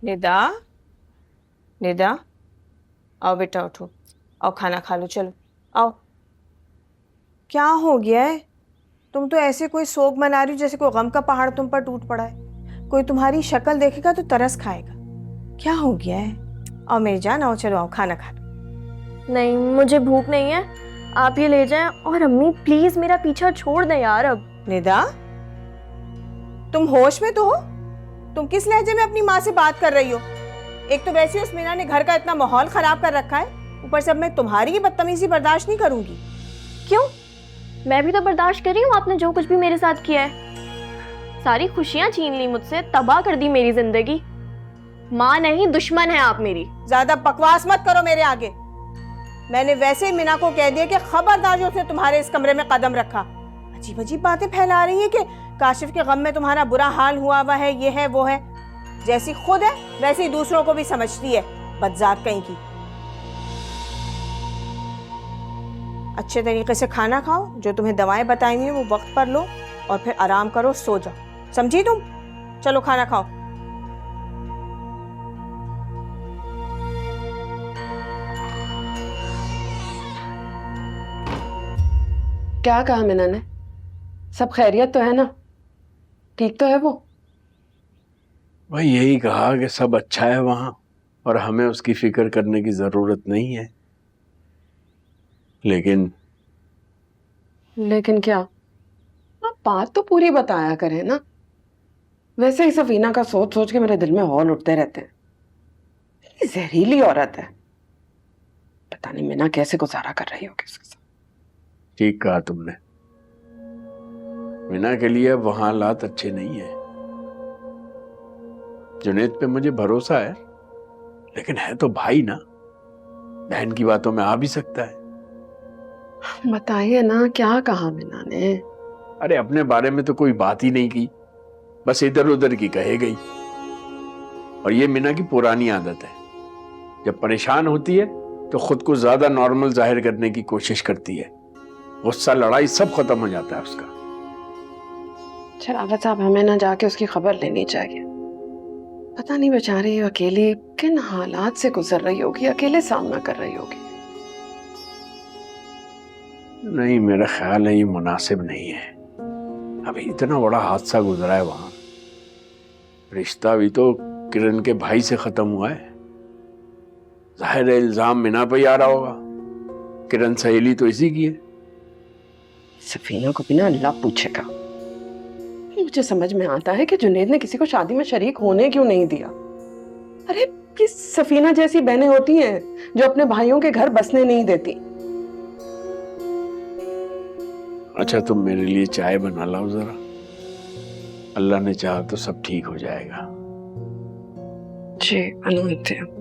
निदा, निदा, आओ बेटा उठो, आओ खाना खा लो, चलो आओ। क्या हो गया है? तुम तो ऐसे कोई सोग मना रही हो जैसे कोई गम का पहाड़ तुम पर टूट पड़ा है। कोई तुम्हारी शक्ल देखेगा तो तरस खाएगा। क्या हो गया है? आओ मेरी जान, आओ, चलो आओ खाना खा लो। नहीं, मुझे भूख नहीं है, आप ये ले जाएं। और अम्मी प्लीज मेरा पीछा छोड़ दें यार अब। निदा, तुम होश में तो हो? तुम किस लहजे में अपनी माँ से बात कर रही हो? एक तो वैसे उस मीना ने घर का इतना माहौल खराब कर रखा है, ऊपर से अब मैं तुम्हारी ही बदतमीजी बर्दाश्त नहीं करूंगी। क्यों? मैं भी तो बर्दाश्त कर रही हूँ आपने जो कुछ भी मेरे साथ किया है। सारी खुशियां छीन ली मुझसे, तबाह कर दी मेरी जिंदगी। माँ नहीं, दुश्मन है आप मेरी। ज्यादा बकवास मत करो मेरे आगे। मैंने वैसे ही मीना को कह दिया कि खबरदार जो उसने तुम्हारे इस कमरे में कदम रखा। अजीब अजीब बातें फैला रही है कि काशिफ के गम में तुम्हारा बुरा हाल हुआ हुआ है, ये है वो है। जैसी खुद है वैसे ही दूसरों को भी समझती है, बदजात कहीं की। अच्छे तरीके से खाना खाओ, जो तुम्हें दवाएं बताई हुई वो वक्त पर लो और फिर आराम करो, सो जाओ, समझी तुम? चलो खाना खाओ। क्या कहा मीना ने? सब खैरियत तो है ना? ठीक तो है वो? भाई यही कहा कि सब अच्छा है वहां और हमें उसकी फिक्र करने की जरूरत नहीं है। लेकिन क्या? आप बात तो पूरी बताया करें ना। वैसे ही सफीना का सोच सोच के मेरे दिल में हौल उठते रहते हैं। ये जहरीली औरत है, पता नहीं मीना कैसे गुजारा कर रही होगी उसके साथ। ठीक कहा तुमने, मीना के लिए अब वहां हालात अच्छे नहीं है। जुनैद पे मुझे भरोसा है, लेकिन है तो भाई ना, बहन की बातों में आ भी सकता है। बताइए ना, क्या कहा मीना ने? अरे अपने बारे में तो कोई बात ही नहीं की, बस इधर उधर की कहे गई। और ये मीना की पुरानी आदत है, जब परेशान होती है तो खुद को ज्यादा नॉर्मल जाहिर करने की कोशिश करती है। गुस्सा, लड़ाई सब खत्म हो जाता है उसका। शरावत साहब, हमें ना जाके उसकी खबर लेनी चाहिए। पता नहीं बेचारी अकेली किन हालात से गुजर रही होगी, अकेले सामना कर रही होगी। नहीं, मेरा ख्याल है ये मुनासिब नहीं है। अभी इतना बड़ा हादसा गुजरा है वहां, रिश्ता भी तो किरण के भाई से खत्म हुआ है। जाहिर है इल्जाम मीना पे ही आ रहा होगा। किरण सहेली तो इसी की है। सफीना को बिना अल्लाह पूछेगा। मुझे समझ में आता है कि जुनैद ने किसी को शादी में शरीक होने क्यों नहीं दिया। अरे किस सफीना जैसी बहनें होती हैं जो अपने भाइयों के घर बसने नहीं देती। अच्छा तुम मेरे लिए चाय बना लाओ जरा, अल्लाह ने चाहा तो सब ठीक हो जाएगा। जी बनाते हैं।